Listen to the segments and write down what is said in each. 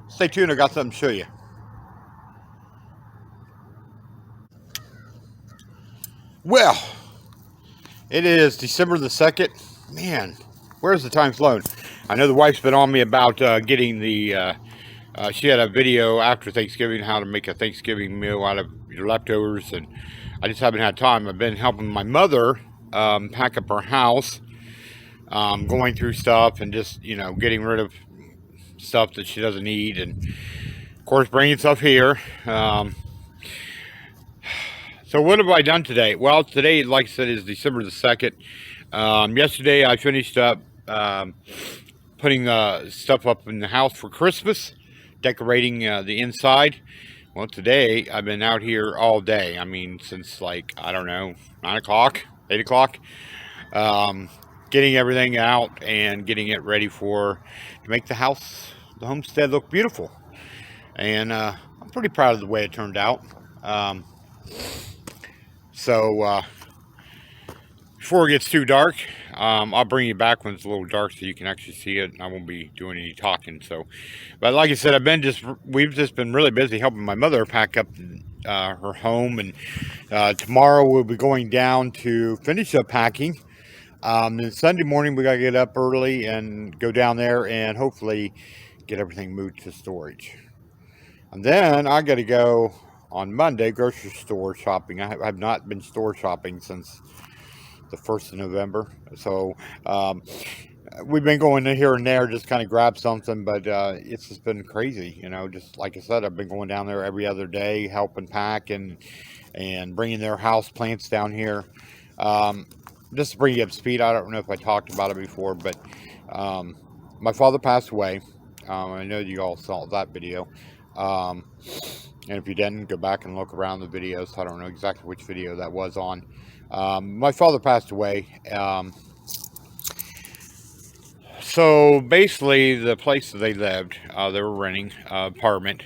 Stay tuned. I got something to show you. Well, it is December the 2nd. Man, where's the time flown? I know the wife's been on me about getting the. She had a video after Thanksgiving how to make a Thanksgiving meal out of your leftovers, and I just haven't had time. I've been helping my mother pack up her house, going through stuff and just getting rid of stuff that she doesn't need, and of course bringing stuff here. So what have I done today? Well, today, like I said, is December the 2nd. Yesterday I finished up putting stuff up in the house for Christmas, decorating the inside. Well, today I've been out here all day. I mean, since like, I don't know, 9 o'clock, 8 o'clock. Getting everything out and getting it ready to make the homestead look beautiful. And I'm pretty proud of the way it turned out. So before it gets too dark, I'll bring you back when it's a little dark so you can actually see it. I won't be doing any talking. So, but like I said, we've just been really busy helping my mother pack up her home, and tomorrow we'll be going down to finish up packing. Then Sunday morning we gotta get up early and go down there and hopefully get everything moved to storage. And then I gotta go on Monday grocery store shopping. I have not been store shopping since the 1st of November. So we've been going in here and there, just kind of grab something, but it's just been crazy. Just like I said, I've been going down there every other day, helping pack and bringing their house plants down here. Just to bring you up to speed, I don't know if I talked about it before, but my father passed away. I know you all saw that video. And if you didn't, go back and look around the videos. I don't know exactly which video that was on. My father passed away. So basically, the place that they lived, they were renting an apartment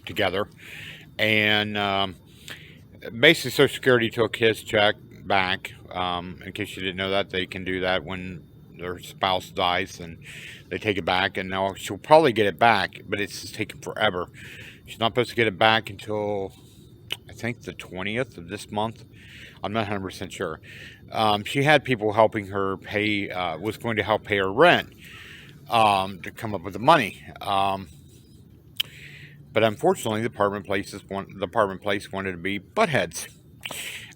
together. And basically, Social Security took his check back. In case you didn't know that, they can do that when their spouse dies, and they take it back. And now she'll probably get it back, but it's just taking forever. She's not supposed to get it back until, I think, the 20th of this month. I'm not 100% sure. She had people helping her pay, was going to help pay her rent to come up with the money. But unfortunately, the apartment place wanted to be buttheads.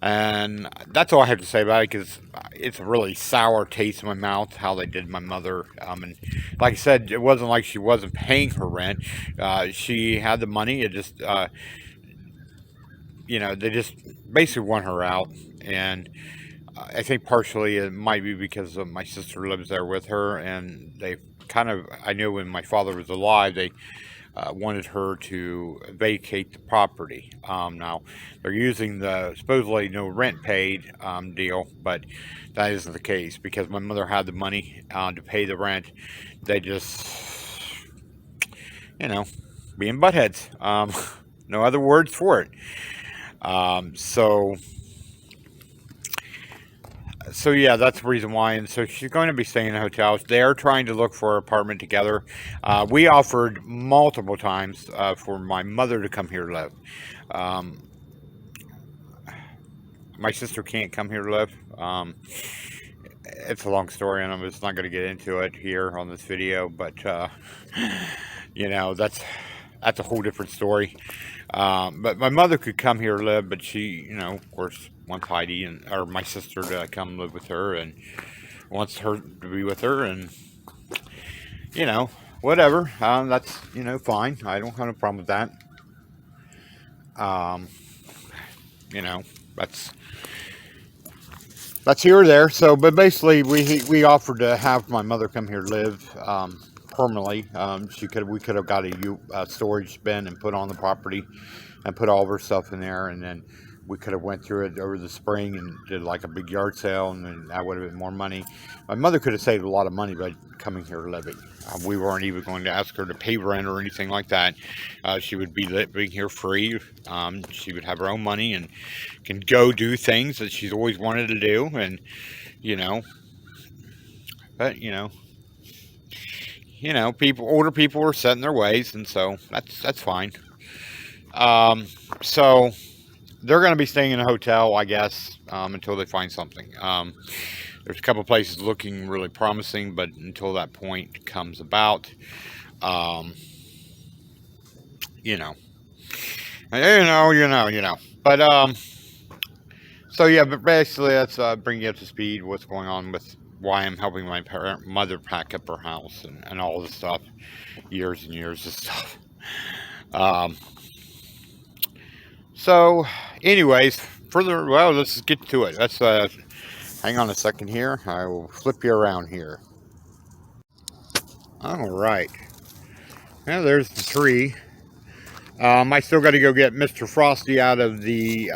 And that's all I have to say about it, because it's a really sour taste in my mouth how they did my mother. And like I said, it wasn't like she wasn't paying her rent. She had the money. It just, they just basically want her out. And I think partially it might be because of my sister lives there with her, and I knew when my father was alive, they wanted her to vacate the property. Now, they're using the supposedly no rent paid deal, but that isn't the case, because my mother had the money to pay the rent. They just, being buttheads. No other words for it. So yeah, that's the reason why. And so she's going to be staying in a hotel. They are trying to look for an apartment together. We offered multiple times for my mother to come here to live. My sister can't come here to live. It's a long story, and I'm just not going to get into it here on this video. But that's a whole different story. But my mother could come here to live, but she, of course, wants Heidi or my sister to come live with her, and wants her to be with her, and whatever. That's fine. I don't have a problem with that. That's here or there. So, but basically, we offered to have my mother come here to live permanently. We could have got a storage bin and put on the property, and put all of her stuff in there, and then we could have went through it over the spring and did like a big yard sale, and then that would have been more money. My mother could have saved a lot of money by coming here living. We weren't even going to ask her to pay rent or anything like that. She would be living here free. She would have her own money and can go do things that she's always wanted to do, and but you know, older people are set in their ways, and so that's fine. So they're going to be staying in a hotel, I guess, until they find something. There's a couple places looking really promising, but until that point comes about, um, you know, you know. But so yeah, but basically that's bring you up to speed what's going on with why I'm helping my mother pack up her house and all this stuff, years and years of stuff. Um, so, anyways, well, let's get to it. Let's hang on a second here. I will flip you around here. All right. Now there's the tree. I still got to go get Mr. Frosty out of the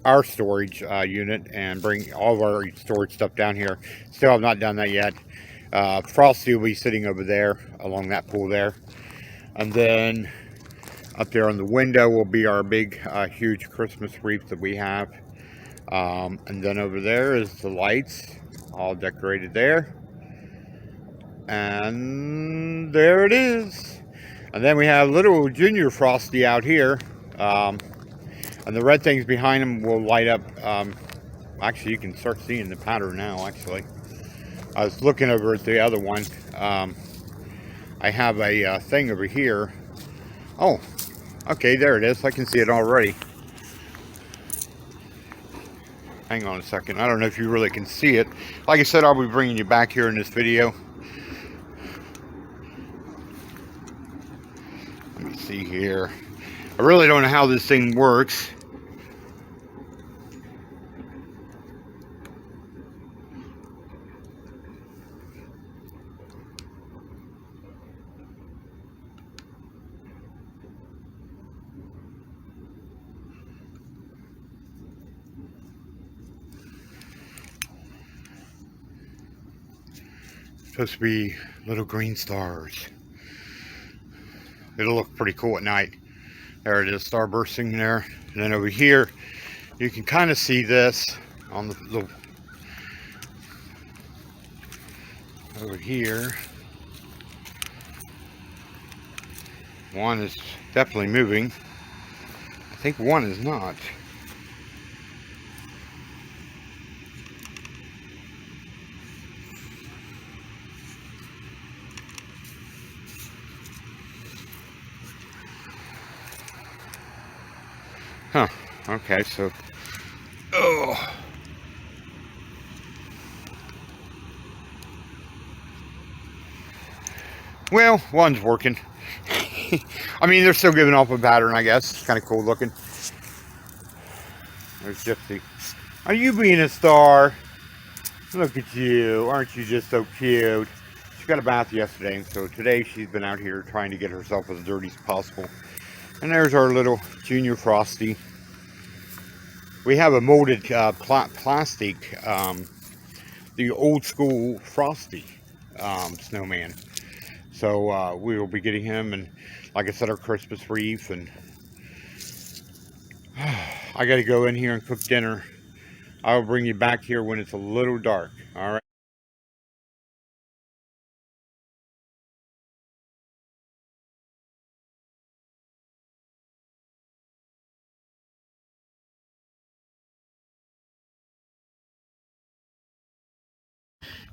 our storage unit and bring all of our storage stuff down here. Still have not done that yet. Frosty will be sitting over there along that pool there. And then up there on the window will be our big, huge Christmas wreath that we have. And then over there is the lights, all decorated there. And there it is. And then we have little Junior Frosty out here. And the red things behind him will light up. Actually, you can start seeing the pattern now, actually. I was looking over at the other one. I have a thing over here. Oh, okay, there it is. I can see it already. Hang on a second. I don't know if you really can see it. Like I said, I'll be bringing you back here in this video. Let me see here. I really don't know how this thing works. Supposed to be little green stars. It'll look pretty cool at night. There it is, star bursting there. And then over here, you can kind of see this on the over here. One is definitely moving. I think one is not. Huh. Okay, so. Oh. Well, one's working. I mean, they're still giving off a pattern, I guess. It's kind of cool looking. There's Gypsy. Are you being a star? Look at you. Aren't you just so cute? She got a bath yesterday, so today she's been out here trying to get herself as dirty as possible. And there's our little Junior Frosty. We have a molded plastic, the old school Frosty snowman. So we will be getting him, and like I said, our Christmas wreath. And I got to go in here and cook dinner. I'll bring you back here when it's a little dark. All right.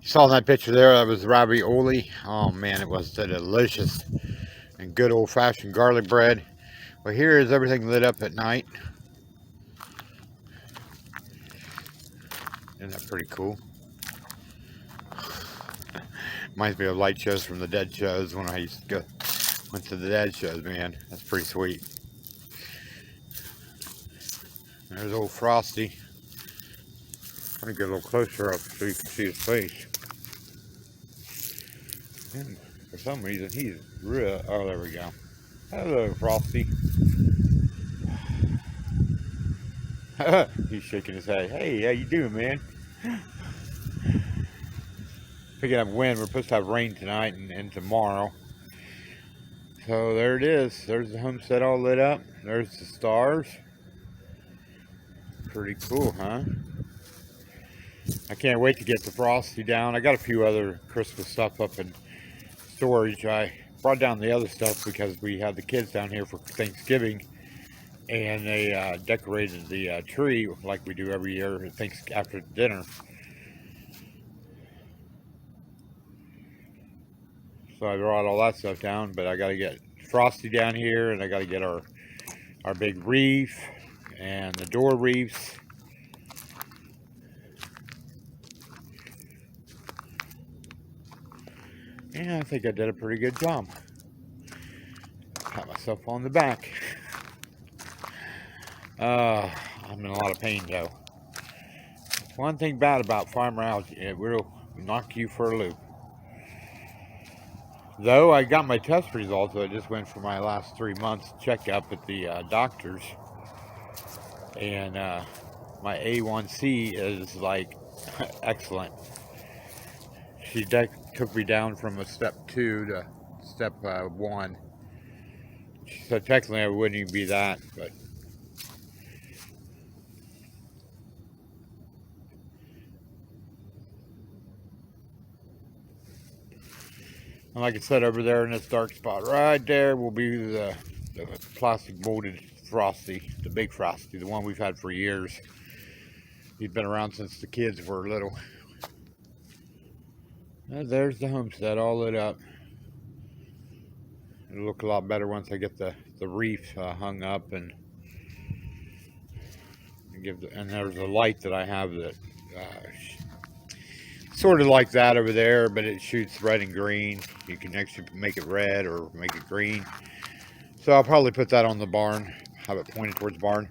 You saw that picture there, that was ravioli. Oh man, it was delicious. And good old-fashioned garlic bread. Well, here is everything lit up at night. Isn't that pretty cool? Reminds me of light shows from the Dead shows when I used to went to the Dead shows, man. That's pretty sweet. There's old Frosty. Let me get a little closer up so you can see his face. And for some reason, he's real. Oh, there we go. Hello, Frosty. He's shaking his head. Hey, how you doing, man? Picking up wind. We're supposed to have rain tonight and tomorrow. So there it is. There's the homestead all lit up. There's the stars. Pretty cool, huh? I can't wait to get the Frosty down. I got a few other Christmas stuff up in storage. I brought down the other stuff because we had the kids down here for Thanksgiving, and they decorated the tree like we do every year after dinner. So I brought all that stuff down, but I got to get Frosty down here, and I got to get our big reef and the door reefs. And I think I did a pretty good job. Pat myself on the back. I'm in a lot of pain though. One thing bad about fibromyalgia, it will knock you for a loop. Though I got my test results, I just went for my last 3 months checkup at the doctor's, and my A1C is like excellent. She took me down from a step 2 to step 1. She said technically I wouldn't even be that, but and like I said, over there in this dark spot right there will be the plastic molded Frosty, the big Frosty, the one we've had for years. He's been around since the kids were little. And there's the homestead all lit up. It'll look a lot better once I get the reef hung up and and there's a light that I have that sort of like that over there, but it shoots red and green. You can actually make it red or make it green. So I'll probably put that on the barn, have it pointed towards the barn.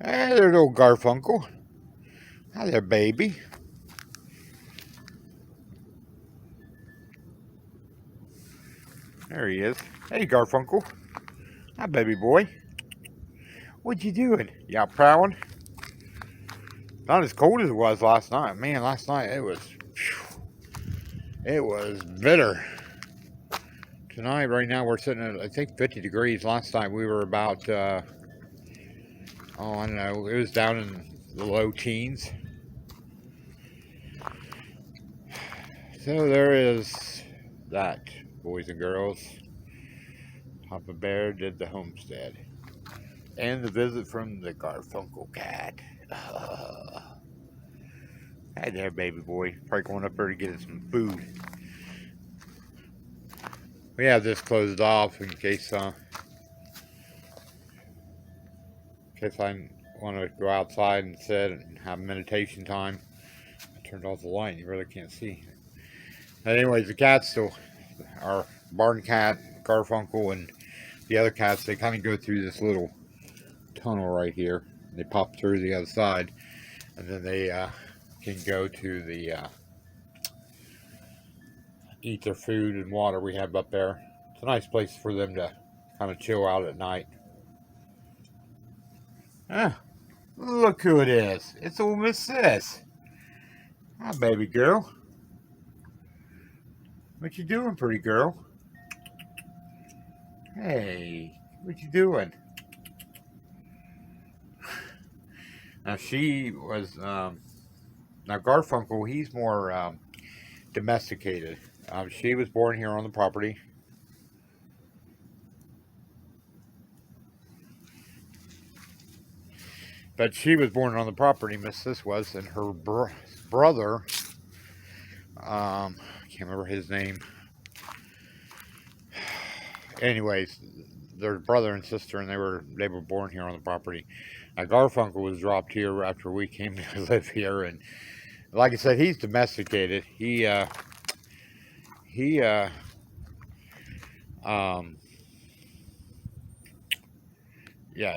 Hey, there's old Garfunkel. Hi there, baby. There he is. Hey, Garfunkel. Hi, baby boy. What you doing? You out prowling? Not as cold as it was last night. Man, last night it was bitter. Tonight, right now, we're sitting at, I think, 50 degrees. Last night we were about, I don't know, it was down in the low teens. So there is that, boys and girls. Papa Bear did the homestead. And the visit from the Garfunkel cat. Hi there, baby boy. Probably going up there to get some food. We have this closed off in case I want to go outside and sit and have meditation time. I turned off the light. You really can't see. But anyways, the cats still, our barn cat, Garfunkel, and the other cats, they kind of go through this little tunnel right here. They pop through the other side, and then they can go to the eat their food and water we have up there. It's a nice place for them to kind of chill out at night. Ah, look who it is. It's old Miss Sis. Hi, baby girl. What you doing, pretty girl? Hey, what you doing? Now she was, now Garfunkel, he's more domesticated. She was born here on the property. But she was born on the property, Miss Sis was, and her brother, I can't remember his name. Anyways, their brother and sister, and they were born here on the property. Garfunkel was dropped here after we came to live here, and like I said, he's domesticated. Yeah,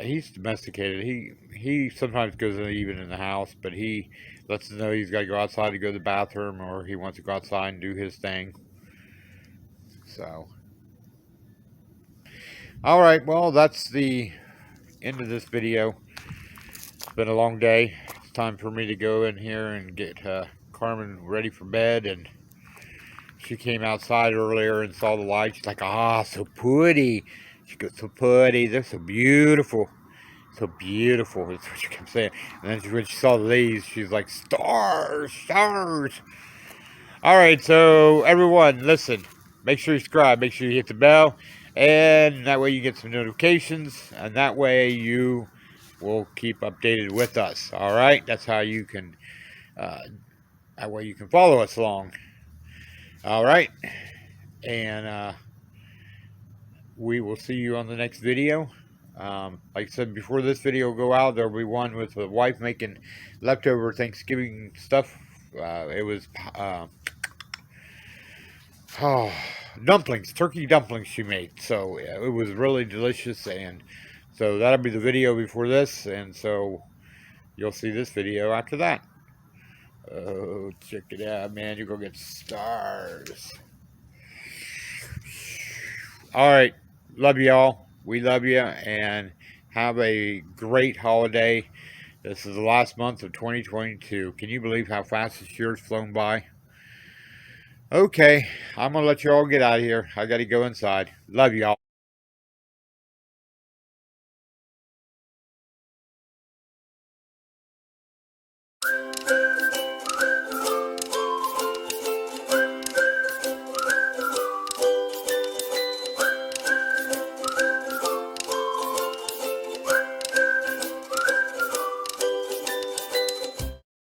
he's domesticated. He sometimes goes even in the house, but he lets us know he's got to go outside to go to the bathroom, or he wants to go outside and do his thing. So, all right, well, that's the end of this video. It's been a long day. It's time for me to go in here and get Carmen ready for bed, and she came outside earlier and saw the light. She's like, ah, so pretty. She goes, so pretty. They're so beautiful. So beautiful. That's what she kept saying. And then when she saw these, she's like, stars, stars. All right, so everyone, listen. make sure you subscribe. Make sure you hit the bell. And that way you get some notifications. And that way you will keep updated with us. All right? That's how you can, that way you can follow us along. All right? And we will see you on the next video. Like I said, before this video go out, there will be one with the wife making leftover Thanksgiving stuff. It was dumplings, turkey dumplings she made. So it was really delicious, and so that'll be the video before this, and so you'll see this video after that. Oh, check it out, man! You're gonna get stars. All right, love y'all. We love you, and have a great holiday. This is the last month of 2022. Can you believe how fast this year's flown by? Okay, I'm going to let you all get out of here. I got to go inside. Love y'all.